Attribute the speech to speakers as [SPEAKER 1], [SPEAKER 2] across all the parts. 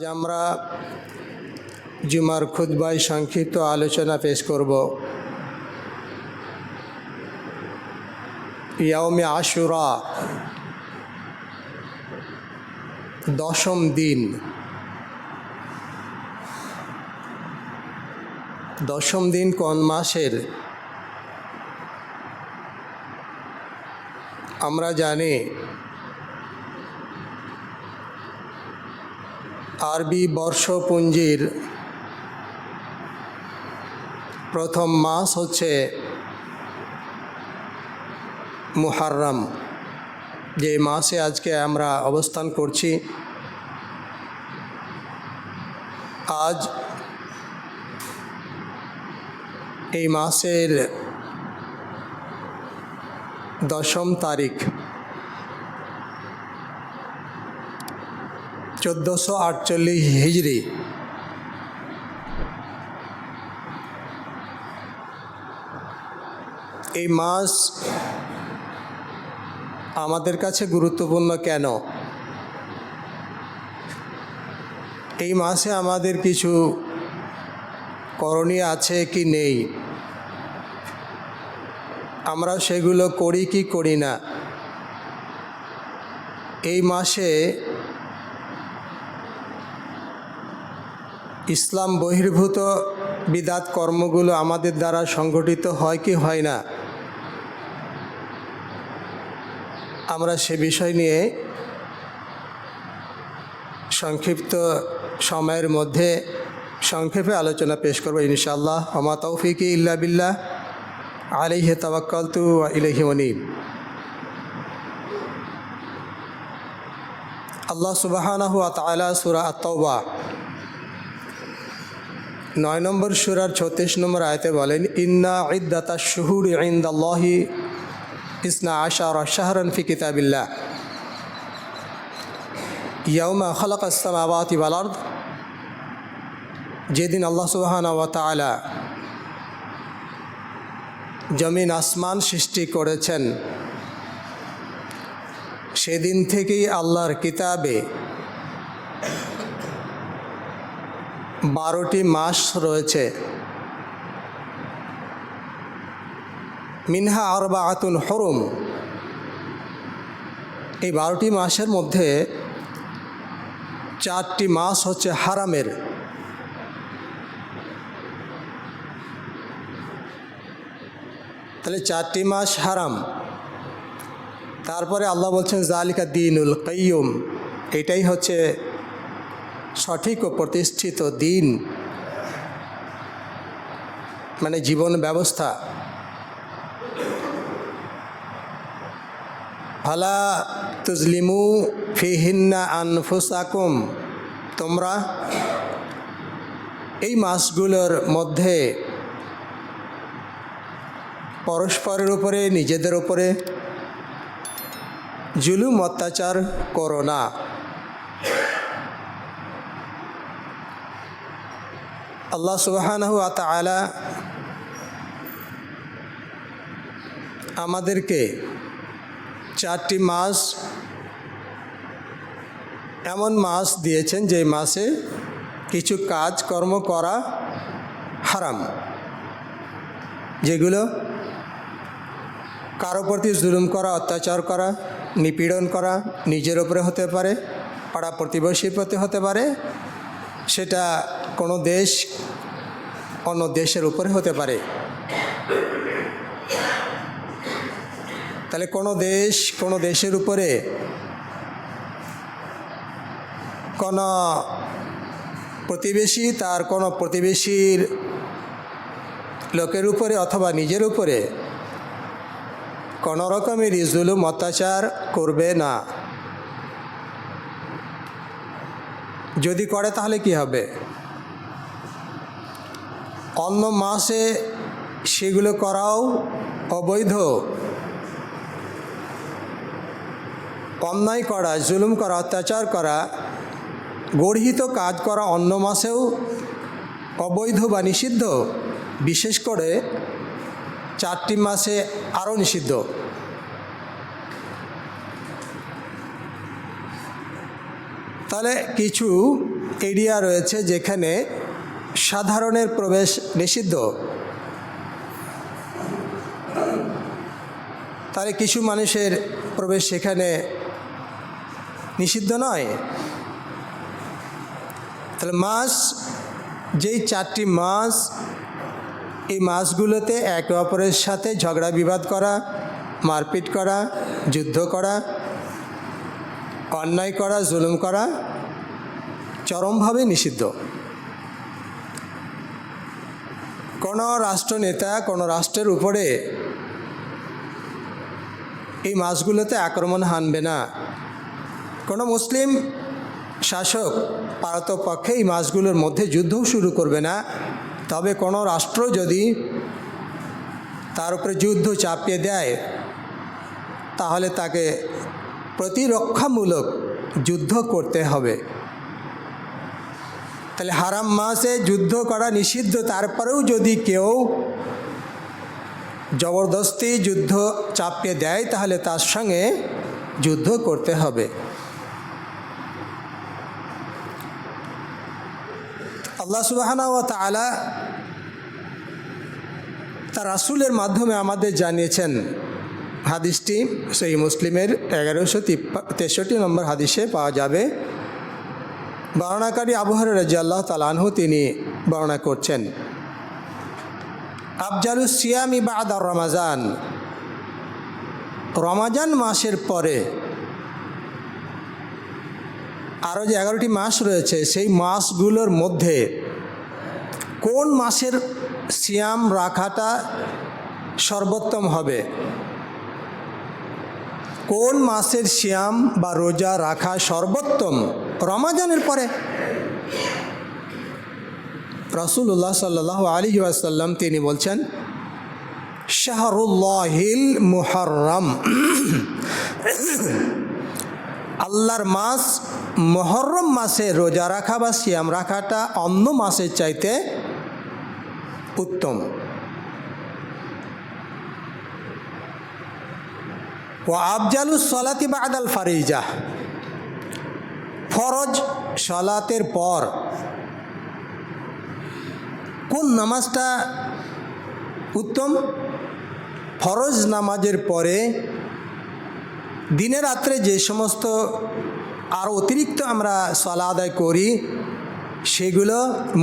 [SPEAKER 1] আজ আমরা জুমার খুতবায় সংক্ষিপ্ত আলোচনা পেশ করব। ইয়াউমে আশুরা, দশম দিন। দশম দিন কোন মাসের? আমরা জানি আরবি বর্ষপুঞ্জির প্রথম মাস হচ্ছে মুহররম, যে মাসে আজকে আমরা অবস্থান করছি। আজ এই মাসের দশম তারিখ, 1448 হিজরি। এই মাস আমাদের কাছে গুরুত্বপূর্ণ কেন? এই মাসে আমাদের কিছু করণীয় আছে কি নেই, আমরা সেগুলো করি কি করি না। এই মাসে ইসলাম বহির্ভূত বিদাত কর্মগুলো আমাদের দ্বারা সংগঠিত হয় কি হয় না, আমরা সে বিষয় নিয়ে সংক্ষিপ্ত সময়ের মধ্যে সংক্ষেপে আলোচনা পেশ করব ইনশাআল্লাহ। ওমা তৌফিকি ইল্লা বিল্লাহ, আলাইহি তাওয়াক্কালতু ওয়া ইলাইহি উনীব। আল্লাহ সুবহানাহু ওয়া তাআলা সূরা আত-তাওবা 9 নম্বর সূরার 36 নম্বর আয়াতে বলেন, ইন্না ইদ্দাতাশ শুহুরি ইনদাল্লাহি 12 শাহরান ফি কিতাবিল্লাহ ইয়াউমা খালাকাস সামাওয়াতি ওয়াল আরদ। যেদিন আল্লাহ সুবহানাহু ওয়া তাআলা জমিন আসমান সৃষ্টি করেছেন, সেদিন থেকেই আল্লাহর কিতাবে 12টি মাস রয়েছে। মিনহা আরবাআতুন হুরুম। এই 12টি মাসের মধ্যে 4টি মাস হচ্ছে হারামের। তাহলে 4টি মাস হারাম। তারপরে আল্লাহ বলছেন জালিকা দীনুল কাইয়ুম, এটাই হচ্ছে সঠিক ও প্রতিষ্ঠিত দিন, মানে জীবন ব্যবস্থা। ফালা তুজলিমু ফিহিন্না আনফুসাকুম, তোমরা এই মাসগুলোর মধ্যে পরস্পরের উপরে, নিজেদের উপরে জুলুম অত্যাচার করো না। আল্লাহ সুবহানাহু ওয়া তাআলা আমাদেরকে 4টি মাস, এমন মাস দিয়েছেন যে মাসে কিছু কাজ কর্ম করা হারাম, যেগুলো কারো প্রতি জুলুম করা, অত্যাচার করা, নিপীড়ন করা নিজের উপরে হতে পারে, পাড়া প্রতিবেশীর প্রতি হতে পারে, সেটা কোনো দেশ অন্য দেশের উপরে হতে পারে। তাহলে কোনো দেশ কোনো দেশের উপরে, কোনো প্রতিবেশী তার কোনো প্রতিবেশীর লোকের উপরে অথবা নিজের উপরে কোনো রকমেরই জুলুম অত্যাচার করবে না। যদি করে তাহলে কি হবে? অন্য মাসে সেগুলো করাও অবৈধ। অন্যায় করা, জুলুম করা, অত্যাচার করা, গর্হিত কাজ করা অন্য মাসেও অবৈধ বা নিষিদ্ধ। বিশেষ করে 4টি মাসে আরও নিষিদ্ধ। তাহলে কিছু এরিয়া রয়েছে যেখানে সাধারণের প্রবেশ নিষিদ্ধ, তাহলে কিছু মানুষের প্রবেশ সেখানে নিষিদ্ধ নয়? তাহলে মাস, যেই 4টি মাস, এই মাসগুলোতে একে অপরের সাথে ঝগড়া বিবাদ করা, মারপিট করা, যুদ্ধ করা, অন্যায় করা, জুলুম করা চরমভাবে নিষিদ্ধ। কোনো রাষ্ট্রনেতা কোনো রাষ্ট্রের উপরে এই মাসগুলোতে আক্রমণ হানবে না। কোনো মুসলিম শাসক পারতপক্ষে এই মাসগুলোর মধ্যে যুদ্ধও শুরু করবে না। তবে কোনো রাষ্ট্র যদি তার উপরে যুদ্ধ চাপিয়ে দেয় তাহলে তাকে প্রতিরক্ষামূলক যুদ্ধ করতে হবে। তাহলে হারাম মাসে যুদ্ধ করা নিষিদ্ধ, তারপরেও যদি কেউ জবরদস্তি যুদ্ধ চাপিয়ে দেয় তাহলে তার সঙ্গে যুদ্ধ করতে হবে। আল্লাহ সুবহানাহু ওয়া তাআলা তার রাসূলের মাধ্যমে আমাদের জানিয়েছেন। হাদিসটি সহিহ মুসলিমের 1163 নম্বর হাদিসে পাওয়া যাবে। বর্ণনাকারী আবু হুরায়রা রাদিয়াল্লাহু তাআলা আনহু তিনি বর্ণনা করছেন, আফজালুস সিয়ামি বা'দা রমাজান, রমাজান মাসের পরে আরও যে 11টি মাস রয়েছে সেই মাসগুলোর মধ্যে কোন মাসের সিয়াম রাখাটা সর্বোত্তম হবে, কোন মাসের সিয়াম বা রোজা রাখা সর্বোত্তম? রমাজানের পরে। রাসূলুল্লাহ সাল্লাল্লাহু আলাইহি ওয়াসাল্লাম তিনি বলছেন, শাহরুল্লাহিল মুহররম, আল্লাহর মাস মুহররম মাসে রোজা রাখা বা সিয়াম রাখাটা অন্য মাসের চাইতে উত্তম। ওয়া আফজালুস সালাতি বা'দাল ফারিজা, ফরজ সালাতের পর কোন নামাজটা উত্তম? ফরজ নামাজের পরে দিনে রাত্রে যে সমস্ত আর অতিরিক্ত আমরা সালাত আদায় করি সেগুলো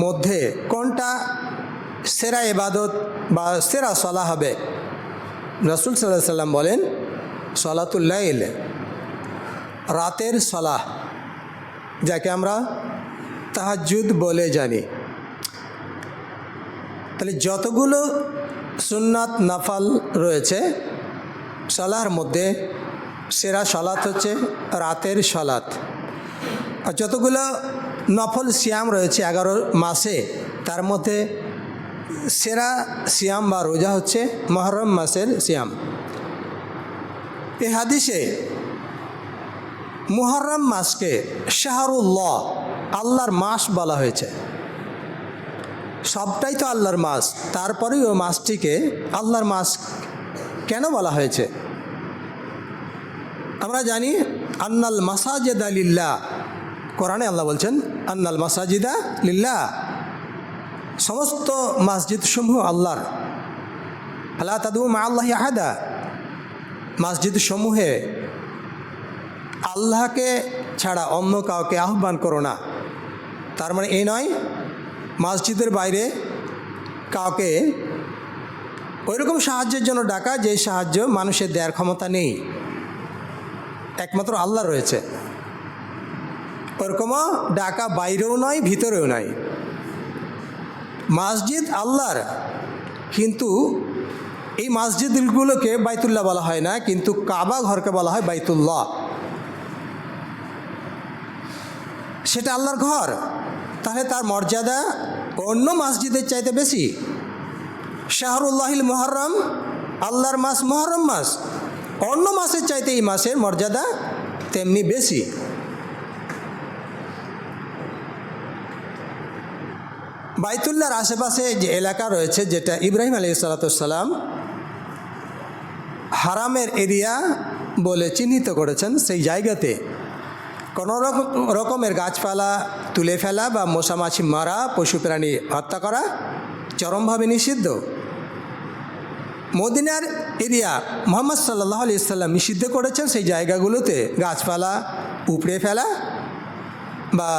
[SPEAKER 1] মধ্যে কোনটা সেরা ইবাদত বা সেরা সালাহ হবে? রাসূল সাল্লাল্লাহু আলাইহি সাল্লাম বলেন, সালাতুল লাইল, রাতের সালাহ, যাকে আমরা তাহাজ্জুদ বলে জানি। তাহলে যতগুলো সুন্নাত নাফাল রয়েছে সালাহর মধ্যে সেরা সালাত হচ্ছে রাতের সালাত। আর যতগুলো নফল সিয়াম রয়েছে 11 মাসে তার মধ্যে সেরা সিয়াম বা রোজা হচ্ছে মুহররম মাসের সিয়াম। এই হাদিসে মুহররম মাসকে শাহরুল্লাহ, আল্লাহর মাস বলা হয়েছে। সবটাই তো আল্লাহর মাস, তারপরেও ওই মাসটিকে আল্লাহর মাস কেন বলা হয়েছে? আমরা জানি আন্নাল মাসাজিদা লিল্লাহ, কোরআনে আল্লাহ বলছেন আন্নাল মাসাজিদা লিল্লাহ, সমস্ত মসজিদ সমূহ আল্লাহর। আলা তাদউ মা আল্লাহি আহাদা, মসজিদ সমূহে আল্লাহকে ছাড়া অন্য কাউকে আহ্বান করো না। তার মানে এই নয় মসজিদের বাইরে কাউকে ওইরকম সাহায্যের জন্য ডাকা যে সাহায্য মানুষের দেওয়ার ক্ষমতা নেই, একমাত্র আল্লাহ রয়েছে। ওরকমও ডাকা বাইরেও নয় ভিতরেও নয়। মসজিদ আল্লাহর, কিন্তু এই মসজিদগুলোকে বাইতুল্লাহ বলা হয় না, কিন্তু কাবা ঘরকে বলা হয় বাইতুল্লাহ। সেটা আল্লাহর ঘর, তাহলে তার মর্যাদা অন্য মসজিদের চাইতে বেশি। শাহরুল্লাহিল মুহররম, আল্লাহর মাস মুহররম মাস, অন্য মাসের চাইতে এই মাসের মর্যাদা তেমনি বেশি। বাইতুল্লাহর আশেপাশে যে এলাকা রয়েছে, যেটা ইব্রাহিম আলাইহিস সালাম হারামের এরিয়া বলে চিহ্নিত করেছেন, সেই জায়গাতে কোনো রকমের গাছপালা তুলে ফেলা বা মশা মাছি মারা, পশু প্রাণী হত্যা করা চরমভাবে নিষিদ্ধ। মদিনার এরিয়া মুহাম্মদ সাল্লাল্লাহু আলাইহি সাল্লাম নিষিদ্ধ করেছেন সেই জায়গাগুলোতে গাছপালা উপড়ে ফেলা বা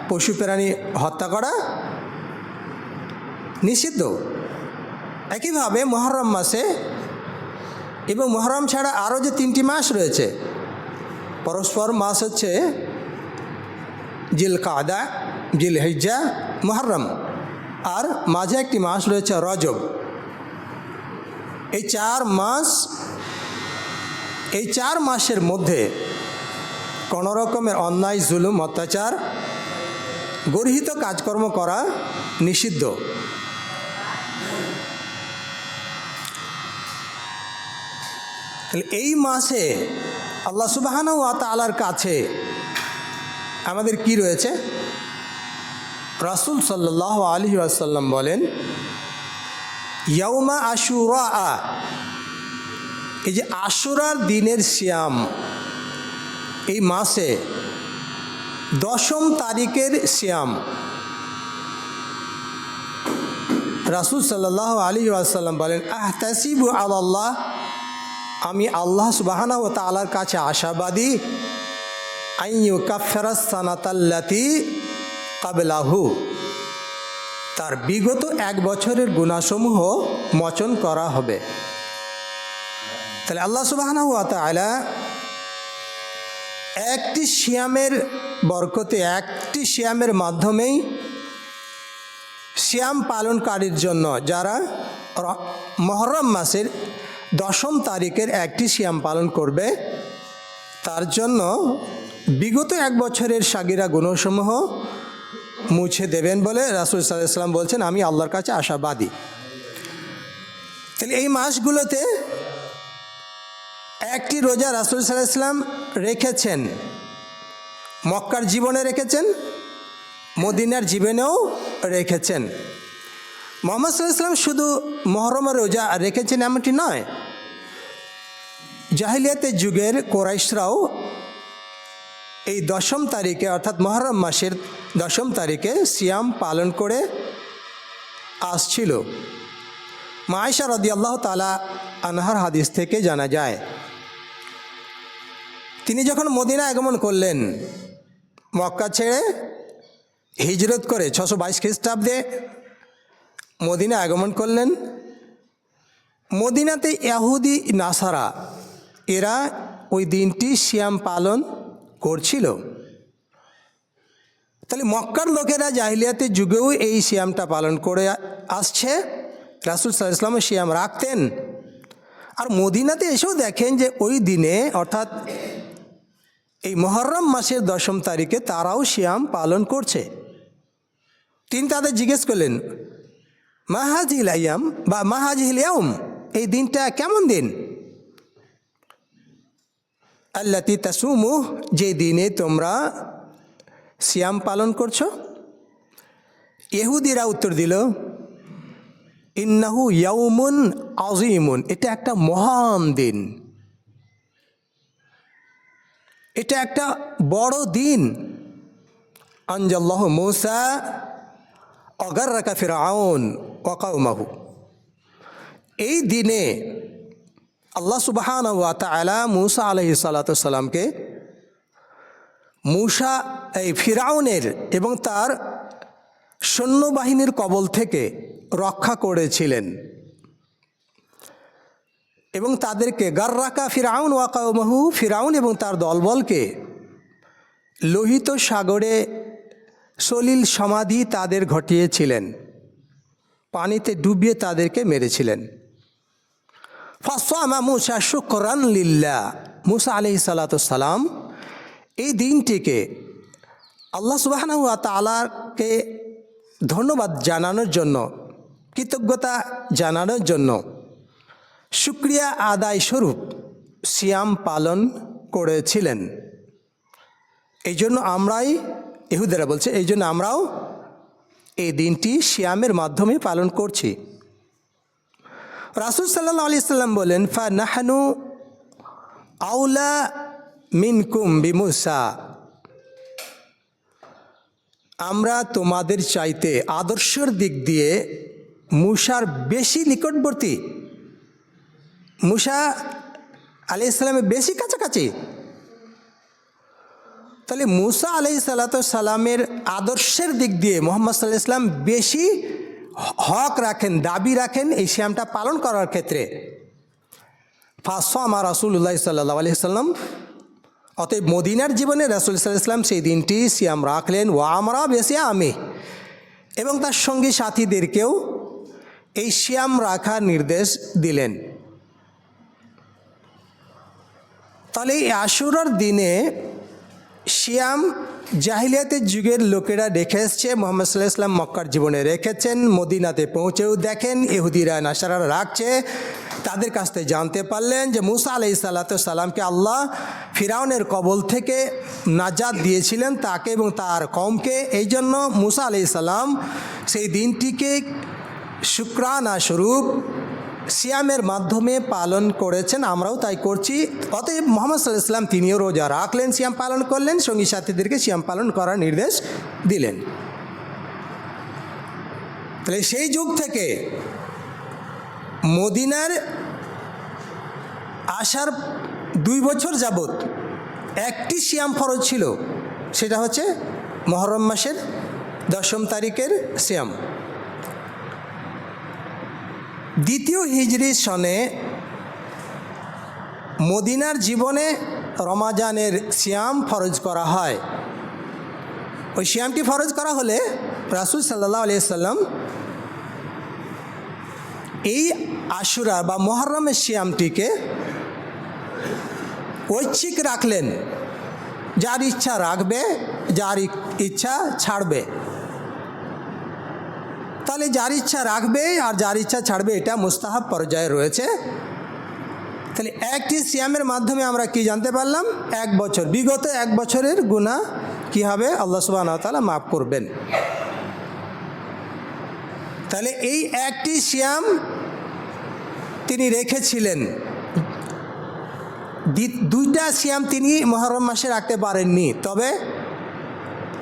[SPEAKER 1] পশু প্রাণী হত্যা করা নিষিদ্ধ। একইভাবে মুহররম মাসে এবং মুহররম ছাড়া আরও যে 3টি মাস রয়েছে, পরস্পর মাস হচ্ছে জিলকাদা, জিলহিজ্জা, মুহররম, আর মাঝে একটি মাস রয়েছে রজব। এই 4 মাসের মধ্যে কোনো রকমের অন্যায়, জুলুম, অত্যাচার, গর্হিত কাজকর্ম করা নিষিদ্ধ। এই মাসে আল্লাহ সুবহানাহু ওয়া তাআলার কাছে আমাদের কি রয়েছে? রাসূল সাল্লাল্লাহু আলাইহি ওয়াসাল্লাম বলেন, ইয়াউমা আশুরা, এই যে আশুরার দিনের সিয়াম, এই মাসে 10ম তারিখের সিয়াম। রাসূল সাল্লাল্লাহু আলাইহি ওয়াসাল্লাম বলেন, আহতাসিবু আলাল্লাহ, আমি আল্লাহ সুবহানাহু ওয়া তাআলার কাছে আশাবাদী, আইয়ুকাফফিরাস সানাতাল্লাতী ক্বাবলাহু, তার বিগত 1 বছরের গুনাহসমূহ মোচন করা হবে। তাহলে আল্লাহ সুবহানাহু ওয়া তাআলা একটি সিয়ামের বরকতে, একটি সিয়ামের মাধ্যমেই সিয়াম পালনকারীর জন্য, যারা মুহররম মাসের 10ম তারিখের একটি সিয়াম পালন করবে, তার জন্য বিগত 1 বছরের সাগিরা গুনাহসমূহ মুছে দেবেন বলে রাসূল সাল্লাল্লাহু আলাইহি ওয়াসাল্লাম বলছেন, আমি আল্লাহর কাছে আশাবাদী। তাহলে এই মাসগুলোতে একটি রোজা রাসূল সাল্লাল্লাহু আলাইহি ওয়াসাল্লাম রেখেছেন, মক্কার জীবনে রেখেছেন, মদিনার জীবনেও রেখেছেন। মুহাম্মদ সাল্লাল্লাহু আলাইহি ওয়াসাল্লাম শুধু মুহররমের রোজা রেখেছেন এমনটি নয়, জাহিলিয়াতের যুগের কুরাইশরাও এই 10ম তারিখে, অর্থাৎ মুহররম মাসের 10ম তারিখে সিয়াম পালন করে আসছিল। মা আয়েশা রাদিয়াল্লাহু তাআলা আনহার হাদিস থেকে জানা যায়, তিনি যখন মদিনা আগমন করলেন, মক্কা ছেড়ে হিজরত করে 622 খ্রিস্টাব্দে মদিনা আগমন করলেন। মদিনাতে ইহুদি নাসারা এরা ওই দিনটি সিয়াম পালন করছিল। তাহলে মক্কার লোকেরা জাহিলিয়াতের যুগেও এই সিয়ামটা পালন করে আসছে, রাসূল সাল্লাল্লাহু আলাইহি ওয়াসাল্লাম সিয়াম রাখতেন। আর মদিনাতে এসেও দেখেন যে ওই দিনে, অর্থাৎ এই মুহররম মাসের 10ম তারিখে তারাও সিয়াম পালন করছে। তিনি তাদের জিজ্ঞেস করলেন, মা হাযিহিল আইয়াম বা মা হাযিহিল ইয়াউম, এই দিনটা কেমন দিন? আল্লাতী তাসুমুহ, যে দিনে তোমরা সিয়াম পালন করছো। ইহুদিরা উত্তর দিল, ইন্নাহু ইয়াউমুন আযীমুন, এটা একটা মহান দিন, এটা একটা বড় দিন। আনজাল্লাহু মূসা অগাররাকা ফিরআউন ওয়া কওমাহু, এই দিনে আল্লাহ সুবহানাহু ওয়া তাআলা মূসা আলাইহিস সালাতু ওয়াস সালামকে এই ফিরআউনের এবং তার সৈন্যবাহিনীর কবল থেকে রক্ষা করেছিলেন এবং তাদেরকে গাররাকা ফিরআউন ওয়া কওমাহু, ফিরআউন এবং তার দলবলকে লোহিত সাগরে সলিল সমাধি তাদের ঘটিয়েছিলেন, পানিতে ডুবিয়ে তাদেরকে মেরেছিলেন। ফাসামা মূসা শুকরান লিল্লাহ, মূসা আলাইহিস সালাতু ওয়াস সালাম এই দিনটিকে আল্লাহ সুবহানাহু ওয়া তাআলাকে ধন্যবাদ জানানোর জন্য, কৃতজ্ঞতা জানানোর জন্য, শুকরিয়া আদায় স্বরূপ সিয়াম পালন করেছিলেন। এই জন্য আমরাই, ইহুদিরা বলছে, এই জন্য আমরাও এই দিনটি সিয়ামের মাধ্যমে পালন করছি। রাসূল সাল্লাল্লাহু আলাইহি সাল্লাম বলেন, ফানাহনু আউলা মিনকুম বিমূসা, আমরা তোমাদের চাইতে আদর্শের দিক দিয়ে মূসার বেশি নিকটবর্তী, মূসা আলাইহিস সালামের বেশি কাছাকাছি। তাহলে মূসা আলাইহিস সালামের আদর্শের দিক দিয়ে মুহাম্মদ সাল্লাল্লাহু আলাইহি ওয়াসাল্লাম বেশি হক রাখেন, দাবি রাখেন এই সিয়ামটা পালন করার ক্ষেত্রে। ফাসামা রাসূলুল্লাহ সাল্লাল্লাহু আলাইহি ওয়াসাল্লাম, অতএব মদিনার জীবনে রাসূল সাল্লাল্লাহু আলাইহি ওয়াসাল্লাম সেই দিনটি সিয়াম রাখলেন। ওয়া আমরা বিসিয়ামি, এবং তার সঙ্গী সাথীদেরকেও এই সিয়াম রাখার নির্দেশ দিলেন। তাহলে এই আশুরার দিনে সিয়াম জাহিলিয়াতের যুগের লোকেরা রেখে এসছে, মুহাম্মদ সাল্লাল্লাহু আলাইহি ওয়াসাল্লাম মক্কার জীবনে রেখেছেন, মদিনাতে পৌঁছেও দেখেন ইহুদিরা নাসারারা রাখছে। তাদের কাছ থেকে জানতে পারলেন যে মূসা আলাইহিস সালামকে আল্লাহ ফিরাউনের কবল থেকে নাজাত দিয়েছিলেন তাকে এবং তার কওমকে। এই জন্য মূসা আলাইহিস সালাম সেই দিনটিকে শুকরানা স্বরূপ সিয়ামের মাধ্যমে পালন করেছেন, আমরাও তাই করছি। অতএব মুহাম্মদ সাল্লাল্লাহু আলাইহি ওয়াসাল্লাম তিনিও রোজা রাখলেন, সিয়াম পালন করলেন, সঙ্গী সাথীদেরকে সিয়াম পালন করার নির্দেশ দিলেন। তাহলে সেই যুগ থেকে মদিনার আসার 2 বছর যাবৎ একটি সিয়াম ফরজ ছিল, সেটা হচ্ছে মুহররম মাসের 10ম তারিখের সিয়াম। দ্বিতীয় হিজরি সনে মদিনার জীবনে রমাজানের সিয়াম ফরজ করা হয়। ওই সিয়ামটি ফরজ করা হলে রাসূল সাল্লাল্লাহু আলাইহি ওয়াসাল্লাম এই আশুরা বা মুহররমের সিয়ামটিকে ঐচ্ছিক রাখলেন, যার ইচ্ছা রাখবে, যার ইচ্ছা ছাড়বে। তাহলে যার ইচ্ছা রাখবে আর যার ইচ্ছা ছাড়বে এটা মুস্তাহাব পর্যায়ে রয়েছে। তাহলে একটি সিয়ামের মাধ্যমে আমরা কি জানতে পারলাম? 1 বছর, বিগত 1 বছরের গুনাহ কি হবে? আল্লাহ সুবহানাহু ওয়া তাআলা মাফ করবেন। তাহলে এই একটি সিয়াম তিনি রেখেছিলেন, 2টা সিয়াম তিনি মুহররম মাসে রাখতে পারেননি। তবে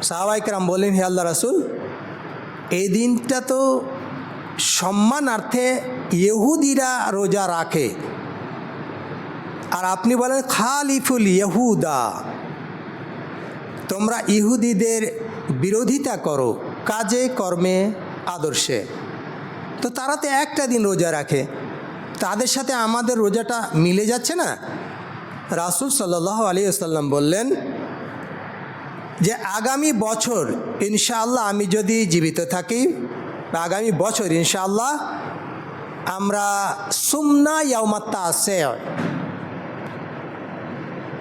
[SPEAKER 1] সাহাবায়ে কেরাম বললেন, হে আল্লাহ রাসূল, এই দিনটা তো সম্মানার্থে ইহুদিরা রোজা রাখে, আর আপনি বলেন খালিফুল ইহুদা, তোমরা ইহুদিদের বিরোধিতা করো কাজে কর্মে আদর্শে। তো তারা তো একটা দিন রোজা রাখে, তাদের সাথে আমাদের রোজাটা মিলে যাচ্ছে না। রাসূল সাল্লাল্লাহু আলাইহি ওয়াসাল্লাম বললেন যে আগামী বছর ইনশাআল্লাহ আমি যদি জীবিত থাকি, আগামী বছর ইনশাআল্লাহ আমরা সুমনা ইয়াউমাত তাসি,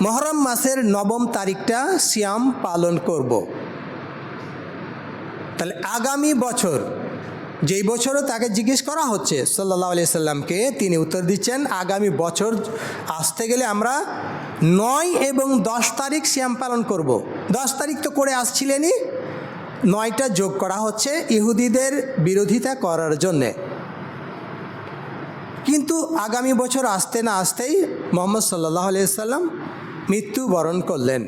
[SPEAKER 1] মুহররম মাসের 9ম তারিখটা সিয়াম পালন করব। তাহলে আগামী বছর, যেই বছরও তাকে জিজ্ঞেস করা হচ্ছে সাল্লাল্লাহু আলাইহি সাল্লামকে, তিনি উত্তর দিচ্ছেন আগামী বছর আসতে গেলে আমরা 9 এবং 10 তারিখ সিয়াম পালন করব। 10 তারিখ তো করে আসছিলেনই, 9টা যোগ করা হচ্ছে ইহুদিদের বিরোধিতা করার জন্যে। কিন্তু আগামী বছর আসতে না আসতেই মুহাম্মদ সাল্লাল্লাহু আলাইহি সাল্লাম মৃত্যুবরণ করলেন,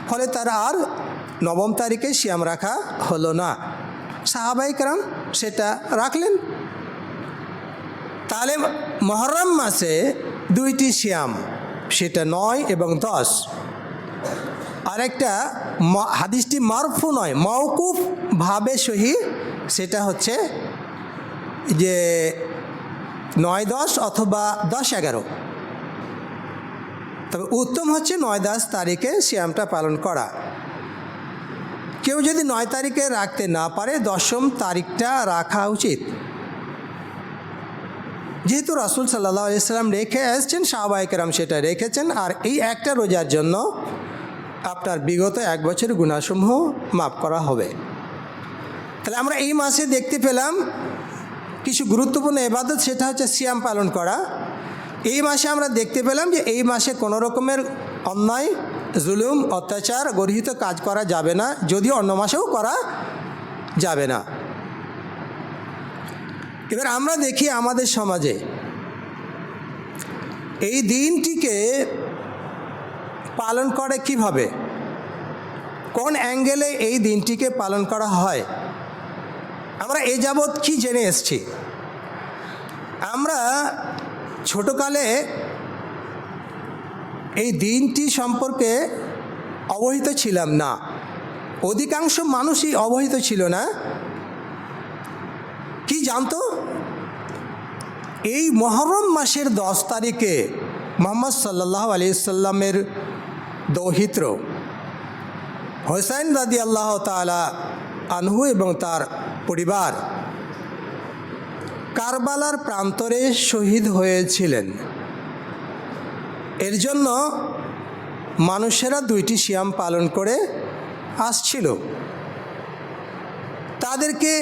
[SPEAKER 1] ফলে তারা আর 9ম তারিখে সিয়াম রাখা হলো না। সাহাবায়ে কেরাম সেটা রাখলেন। তাহলে মুহররম মাসে 2টি সিয়াম, সেটা 9 এবং 10। আরেকটা হাদিসটি মারফু নয়, মওকুফ ভাবে সহি, সেটা হচ্ছে যে 9-10 অথবা 10-11। তবে উত্তম হচ্ছে 9-10 তারিখে সিয়ামটা পালন করা। কেউ যদি 9 তারিখে রাখতে না পারে, 10ম তারিখটা রাখা উচিত। যেহেতু রাসূল সাল্লাল্লাহু আলাইহি সাল্লাম রেখে এসেছেন, সাহাবায়ে কেরাম সেটা রেখেছেন, আর এই একটা রোজার জন্য আপনার বিগত 1 বছরের গুনাহসমূহ মাফ করা হবে। তাহলে আমরা এই মাসে দেখতে পেলাম কিছু গুরুত্বপূর্ণ ইবাদত, সেটা হচ্ছে সিয়াম পালন করা। এই মাসে আমরা দেখতে পেলাম যে এই মাসে কোনো রকমের অন্যায়, জুলুম, অত্যাচার, গর্হিত কাজ করা যাবে না, যদিও অন্য মাসেও করা যাবে না। এবার আমরা দেখি আমাদের সমাজে এই দিনটিকে পালন করে কিভাবে। কোন অ্যাঙ্গেলে এই দিনটিকে পালন করা হয়? আমরা এ যাবৎ কি জেনে এসেছি? আমরা ছোটকালে এই দিনটি সম্পর্কে অবহিত ছিলাম না, অধিকাংশ মানুষই অবহিত ছিল না। কি জানতো? এই মুহররম মাসের 10 তারিখে মুহাম্মদ সাল্লাল্লাহু আলাইহি সাল্লামের দৌহিত্র হুসাইন রাদিয়াল্লাহু তাআলা আনহু এবং তার পরিবার কারবালার প্রান্তরে শহীদ হয়েছিলেন। এর জন্য মানুষেরা 2টি সিয়াম পালন করে আসছিল। তাদেরকে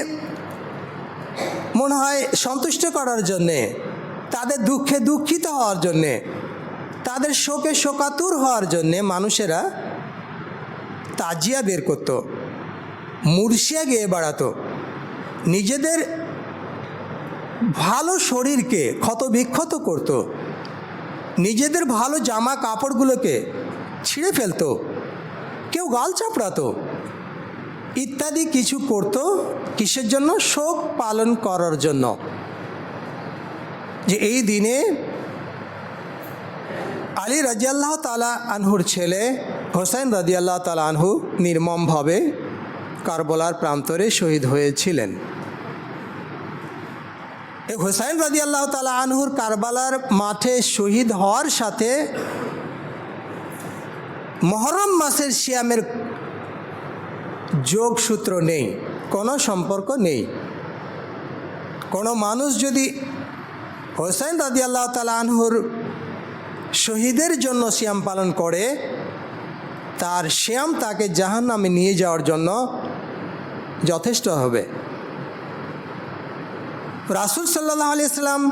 [SPEAKER 1] মনে হয় সন্তুষ্ট করার জন্যে, তাদের দুঃখে দুঃখিত হওয়ার জন্যে, তাদের শোকে শোকাতুর হওয়ার জন্যে মানুষেরা তাজিয়া বের করত, মুর্শিয়া গেয়ে বেড়াতো, নিজেদের ভালো শরীরকে ক্ষতবিক্ষত করত, নিজেদের ভালো জামা কাপড়গুলোকে ছিঁড়ে ফেলতো, কেউ গাল চাপড়াতো ইত্যাদি কিছু করত। কিসের জন্য? শোক পালন করার জন্য, যে এই দিনে আলী রাদিয়াল্লাহু তাআলা আনহুর ছেলে হুসাইন রাদিয়াল্লাহু তাআলা আনহু নির্মমভাবে কারবালার প্রান্তরে শহীদ হয়েছিলেন। এই হুসাইন রাদিয়াল্লাহু তাআলা আনহুর কারবালার মাঠে শহীদ হওয়ার সাথে মুহররম মাসের সিয়ামের যোগসূত্র নেই, কোনো সম্পর্ক নেই। কোনো মানুষ যদি হুসাইন রাদিয়াল্লাহু তাআলা আনহুর শহীদের জন্য সিয়াম পালন করে, তার সিয়াম তাকে জাহান্নামে নিয়ে যাওয়ার জন্য যথেষ্ট হবে। রাসূল সাল্লাল্লাহু আলাইহি সাল্লাম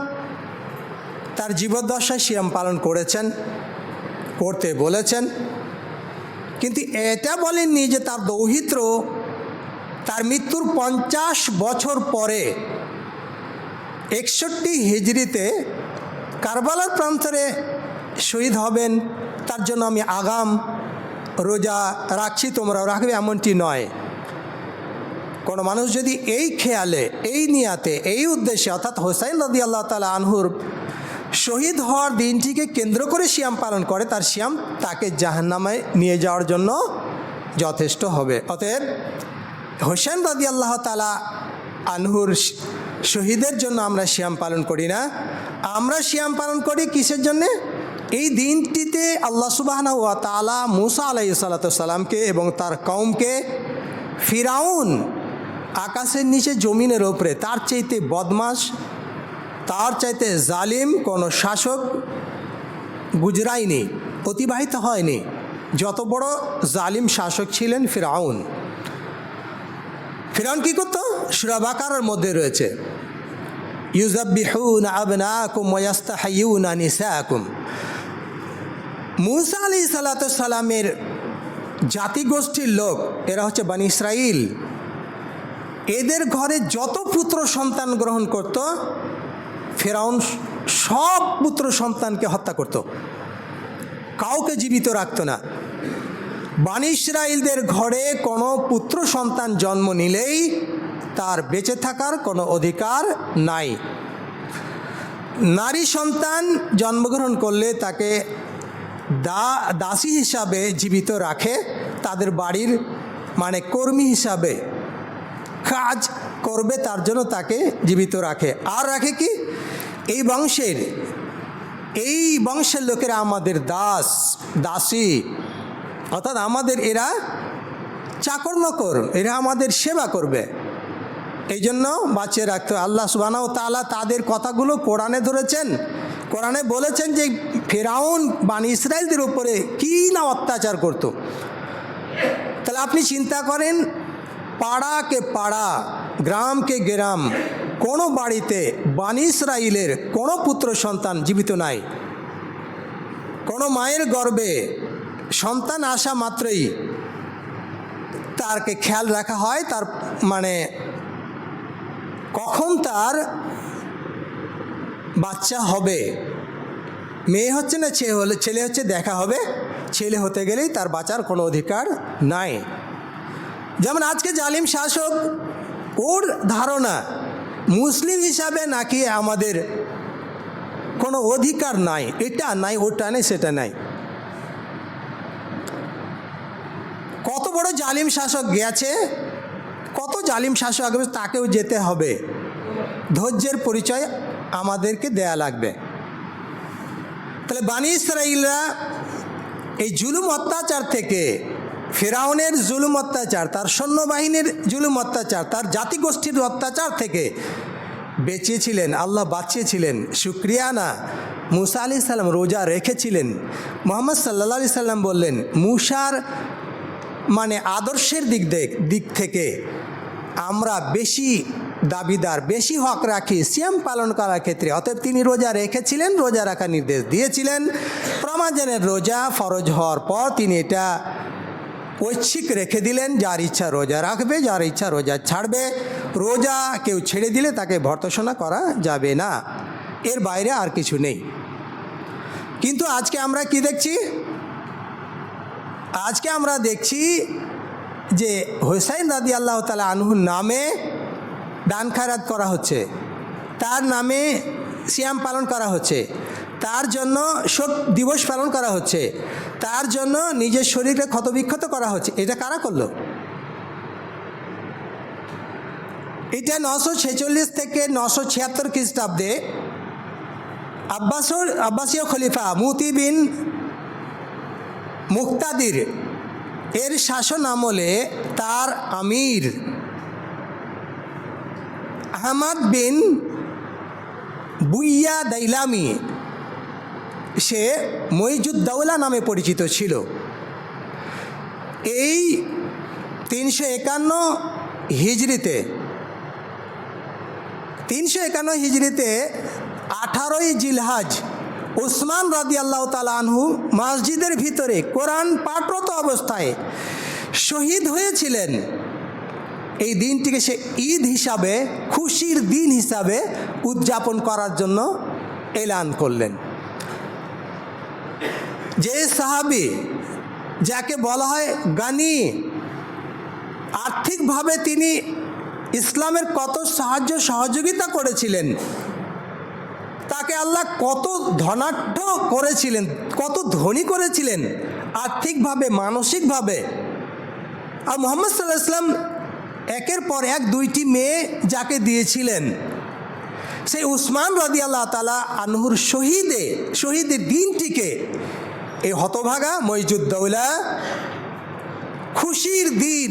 [SPEAKER 1] তার জীবদ্দশায় সিয়াম পালন করেছেন, করতে বলেছেন, কিন্তু এটা বলেননি যে তার দৌহিত্র তার মৃত্যুর 50 বছর পরে 61 হিজরিতে কারবালার প্রান্তরে শহীদ হবেন, তার জন্য আমি আগাম রোজা রাখছি, তোমরাও রাখবে, এমনটি নয়। কোনো মানুষ যদি এই খেয়ালে, এই নিয়াতে, এই উদ্দেশ্যে, অর্থাৎ হুসাইন রাদিয়াল্লাহু তাআলা আনহুর শহীদ হওয়ার দিনটিকে কেন্দ্র করে সিয়াম পালন করে, তার সিয়াম তাকে জাহান্নামে নিয়ে যাওয়ার জন্য যথেষ্ট হবে। অতএব হুসাইন রাদিয়াল্লাহু তাআলা আনহুর শহীদের জন্য আমরা সিয়াম পালন করি না, আমরা সিয়াম পালন করি কিসের জন্যে? এই দিনটিতে আল্লাহ সুবহানাহু ওয়া তাআলা মুসা আলাইহিস সালামকে এবং তার কওমকে ফিরাউন আকাশের নিচে জমিনের ওপরে তার চাইতে বদমাশ, তার চাইতে জালিম কোনো শাসক গুজরায়নি, অতিবাহিত হয়নি। যত বড় জালিম শাসক ছিলেন ফিরাউন। ফিরাউন কী করতো? সূরা বাকারার মধ্যে রয়েছে, ইউযাব্বিহুনা আবনাআকুম ওয়া ইস্তাহয়িউনা নিসাআকুম। মুসা আলাইহিস সালামের জাতিগোষ্ঠীর লোক, এরা হচ্ছে বনি ইসরাইল, এদের ঘরে যত পুত্র সন্তান গ্রহণ করত, ফিরাউন সব পুত্র সন্তানকে হত্যা করত, কাউকে জীবিত রাখত না। বনি ইসরাইলদের ঘরে কোনো পুত্র সন্তান জন্ম নিলেই তার বেঁচে থাকার কোনো অধিকার নাই। নারী সন্তান জন্মগ্রহণ করলে তাকে দাসী হিসাবে জীবিত রাখে, তাদের বাড়ির মানে কর্মী হিসাবে কাজ করবে, তার জন্য তাকে জীবিত রাখে। আর রাখে কি? এই বংশের লোকেরা আমাদের দাসী, অর্থাৎ আমাদের এরা চাকর নকর, এরা আমাদের সেবা করবে, এই জন্য বাঁচিয়ে রাখতে। আল্লাহ সুবহানাহু ওয়া তাআলা তাদের কথাগুলো কোরআনে ধরেছেন, কোরআনে বলেছেন যে ফিরাউন বনি ইসরাইলদের উপরে কী না অত্যাচার করত। তাহলে আপনি চিন্তা করেন, পাড়াকে পাড়া, গ্রামকে গ্রাম, কোনো বাড়িতে বনি ইসরাইলের কোনো পুত্র সন্তান জীবিত নাই। কোনো মায়ের গর্ভে সন্তান আসা মাত্রই তারকে খেয়াল রাখা হয়, তার মানে কখন তার বাচ্চা হবে, মেয়ে হচ্ছে না ছেলে হচ্ছে দেখা হবে। ছেলে হতে গেলেই তার বাঁচার কোনো অধিকার নাই। যেমন আজকে জালিম শাসক, ওর ধারণা মুসলিম হিসাবে নাকি আমাদের কোনো অধিকার নাই, এটা নাই, ওটা নেই, সেটা নাই। কত বড় জালিম শাসক গেছে, কত জালিম শাসক আসবে, তাকেও যেতে হবে। ধৈর্যের পরিচয় আমাদেরকে দেয়া লাগবে। তাহলে বানি ইসরাইলরা এই জুলুম অত্যাচার থেকে, ফেরাউনের জুলুম অত্যাচার, তার সৈন্যবাহিনীর জুলুম অত্যাচার, তার জাতিগোষ্ঠীর অত্যাচার থেকে বেঁচেছিলেন, আল্লাহ বাঁচিয়েছিলেন। শুক্রিয়া না, মুসা আলাইহিস সালাম রোজা রেখেছিলেন। মুহাম্মদ সাল্লাল্লাহু আলাইহি সাল্লাম বললেন, মুসার মানে আদর্শের দিক থেকে আমরা বেশি দাবিদার, বেশি হক রাখি সিয়াম পালন করার ক্ষেত্রে। অতএব তিনি রোজা রেখেছিলেন, রোজা রাখার নির্দেশ দিয়েছিলেন। রমাজানের রোজা ফরজ হওয়ার পর তিনি এটা ঐচ্ছিক রেখে দিলেন, যার ইচ্ছা রোজা রাখবে, যার ইচ্ছা রোজা ছাড়বে। রোজা কেউ ছেড়ে দিলে তাকে ভর্ৎসনা করা যাবে না, এর বাইরে আর কিছু নেই। কিন্তু আজকে আমরা কি দেখছি? আজকে আমরা দেখছি যে হুসাইন রাদিয়াল্লাহু তাআলা আনহুর নামে দান খায়রাত করা হচ্ছে, তার নামে সিয়াম পালন করা হচ্ছে, তার জন্য শোক দিবস পালন করা হচ্ছে, তার জন্য নিজের শরীরকে ক্ষতবিক্ষত করা হচ্ছে। এটা কারা করলো? এটা 946 থেকে 976 খ্রিস্টাব্দে আব্বাসীয় খলিফা মুতি বিন মুক্তাদির এর শাসন আমলে তার আমির আহমদ বিন বুইয়া দাইলামি, সে মইজুদ্দৌলা নামে পরিচিত ছিল। এই 351 হিজরিতে 18ই জিলহজ উসমান রাদিয়াল্লাহু তাআলা আনহু মসজিদের ভিতরে কোরআন পাঠরত অবস্থায় শহীদ হয়েছিলেন। এই দিনটিকে সে ঈদ হিসাবে, খুশির দিন হিসাবে উদযাপন করার জন্য এলান করলেন। যে সাহাবী, যাকে বলা হয় গানি, আর্থিকভাবে তিনি ইসলামের কত সাহায্য সহযোগিতা করেছিলেন, তাকে আল্লাহ কত ধনাঢ্য করেছিলেন, কত ধনী করেছিলেন আর্থিকভাবে, মানসিকভাবে। আর মুহাম্মদ সাল্লাল্লাহু আলাইহি ওয়াসাল্লাম একের পর এক 2টি মেয়ে যাকে দিয়েছিলেন, সেই উসমান রাদিয়াল্লাহু তাআলা আনহুর শহীদের দিনটিকে এই হতভাগা মইজুদ্দৌলা খুশির দিন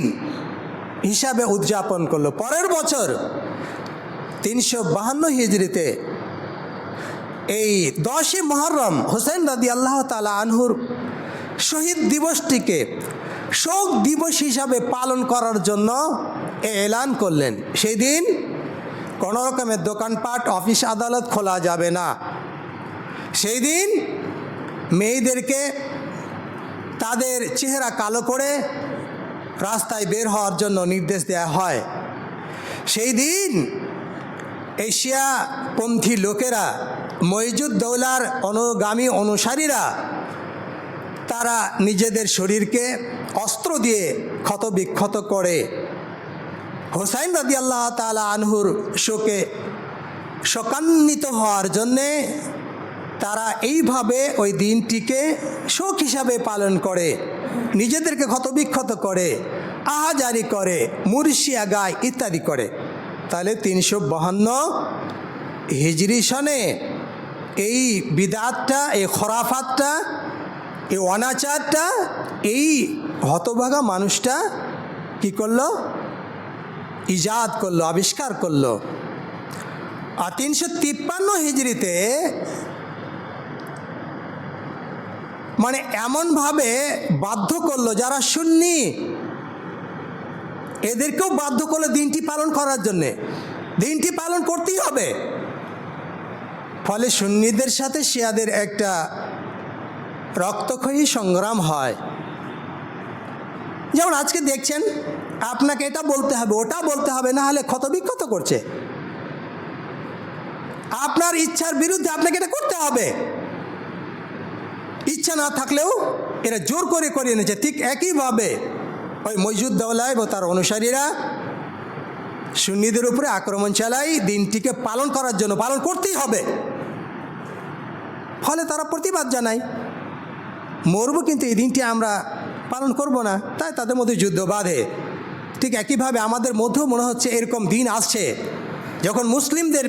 [SPEAKER 1] হিসাবে উদযাপন করলো। পরের বছর 352 হিজরিতে এই 10ই মুহররম হুসাইন রাদিয়াল্লাহু তাআলা আনহুর শহীদ দিবসটিকে শোক দিবস হিসাবে পালন করার জন্য এলান করলেন। সেই দিন কোনো রকমের দোকানপাট, অফিস আদালত খোলা যাবে না। সেই দিন মেয়েদেরকে তাদের চেহারা কালো করে রাস্তায় বের হওয়ার জন্য নির্দেশ দেওয়া হয়। সেই দিন এশিয়াপন্থী লোকেরা, মইজুদ্দৌলার অনুগামী অনুসারীরা, তারা নিজেদের শরীরকে অস্ত্র দিয়ে ক্ষতবিক্ষত করে হুসাইন রাদিয়াল্লাহু তাআলা আনহুর শোকে শোকান্বিত হওয়ার জন্যে তারা এইভাবে ওই দিনটিকে শোক হিসাবে পালন করে, নিজেদেরকে ক্ষতবিক্ষত করে, আহাজারি করে, মুর্শিয়া গায় ইত্যাদি করে। তাহলে 352 হিজরি সনে এই বিদাতটা, এই খরাফাতটা, এই অনাচারটা এই হতভাগা মানুষটা কি করলো? ইজাদ করলো, আবিষ্কার করলো। আর 353 হিজরিতে মানে এমনভাবে বাধ্য করলো, যারা সুন্নি এদেরকেও বাধ্য করলো দিনটি পালন করার জন্যে। দিনটি পালন করতেই হবে। ফলে সুন্নিদের সাথে শিয়াদের একটা রক্তক্ষয়ী সংগ্রাম হয়। যেমন আজকে দেখছেন, আপনাকে এটা বলতে হবে, ওটা বলতে হবে, না হলে ক্ষতবিক্ষত করছে। আপনার ইচ্ছার বিরুদ্ধে আপনাকে এটা করতে হবে। ইচ্ছা না থাকলেও এরা জোর করে করিয়ে এনেছে। ঠিক একইভাবে ওই মইজুদ্দৌলা এবং তার অনুসারীরা সুন্নিদের উপরে আক্রমণ চালায় দিনটিকে পালন করার জন্য, পালন করতেই হবে। ফলে তারা প্রতিবাদ জানায়, মরবো কিন্তু এই দিনটি আমরা পালন করব না, তাই তাদের মধ্যে যুদ্ধ বাঁধে। ঠিক একইভাবে আমাদের মধ্যেও মনে হচ্ছে এরকম দিন আসছে যখন মুসলিমদের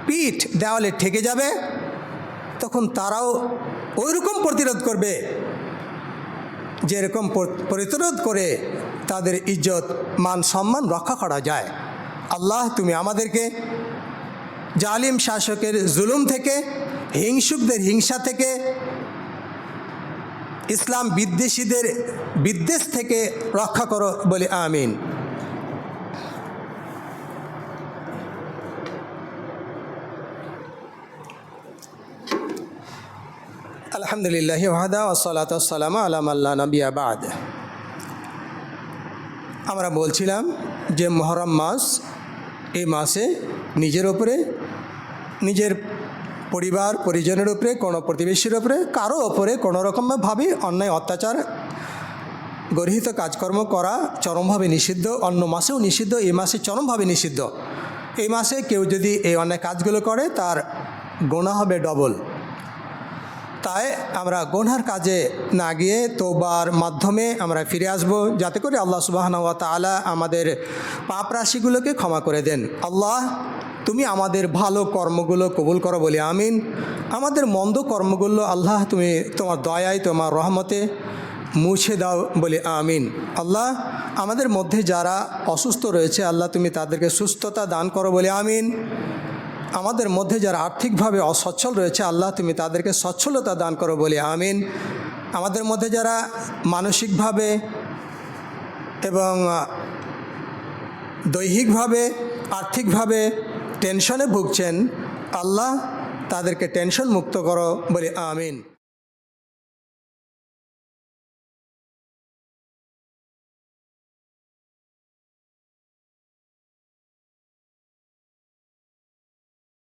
[SPEAKER 1] পিঠ দেওয়ালে ঠেকে যাবে, তখন তারাও ওইরকম প্রতিরোধ করবে যেরকম প্রতিরোধ করে তাদের ইজ্জত মান সম্মান রক্ষা করা যায়। আল্লাহ তুমি আমাদেরকে জালিম শাসকের জুলুম থেকে, হিংসুকদের হিংসা থেকে, ইসলাম বিদ্বেষীদের বিদ্বেষ থেকে রক্ষা করো বলে আমিন। আলহামদুলিল্লাহি ওয়াহদা ওয়াসসালাতু ওয়াসসালামু আলা মান লা নাবিয়্যা বা'দ। আমরা বলছিলাম যে মুহররম মাস, এই মাসে নিজের উপরে, নিজের পরিবার পরিজনের উপরে, কোনো প্রতিবেশীর উপরে, কারো ওপরে কোনো রকমভাবে অন্যায় অত্যাচার গর্হিত কাজকর্ম করা চরমভাবে নিষিদ্ধ। অন্য মাসেও নিষিদ্ধ, এই মাসে চরমভাবে নিষিদ্ধ। এই মাসে কেউ যদি এই অন্যায় কাজগুলো করে তার গুনাহ হবে ডবল। তাই আমরা গুনার কাজে না গিয়ে তওবার মাধ্যমে আমরা ফিরে আসব, যাতে করে আল্লাহ সুবহানাহু ওয়া তাআলা আমাদের পাপ রাশিগুলোকে ক্ষমা করে দেন। আল্লাহ তুমি আমাদের ভালো কর্মগুলো কবুল করো বলে আমিন। আমাদের মন্দ কর্মগুলো আল্লাহ তুমি তোমার দয়ায়, তোমার রহমতে মুছে দাও বলে আমিন। আল্লাহ আমাদের মধ্যে যারা অসুস্থ রয়েছে আল্লাহ তুমি তাদেরকে সুস্থতা দান করো বলে আমিন। আমাদের মধ্যে যারা আর্থিকভাবে অসচ্ছল রয়েছে আল্লাহ তুমি তাদেরকে সচ্ছলতা দান করো বলে আমিন। আমাদের মধ্যে যারা মানসিকভাবে এবং দৈহিকভাবে, আর্থিকভাবে টেনশনে ভুগছেন আল্লাহ তাদেরকে টেনশন মুক্ত করো বলে আমিন।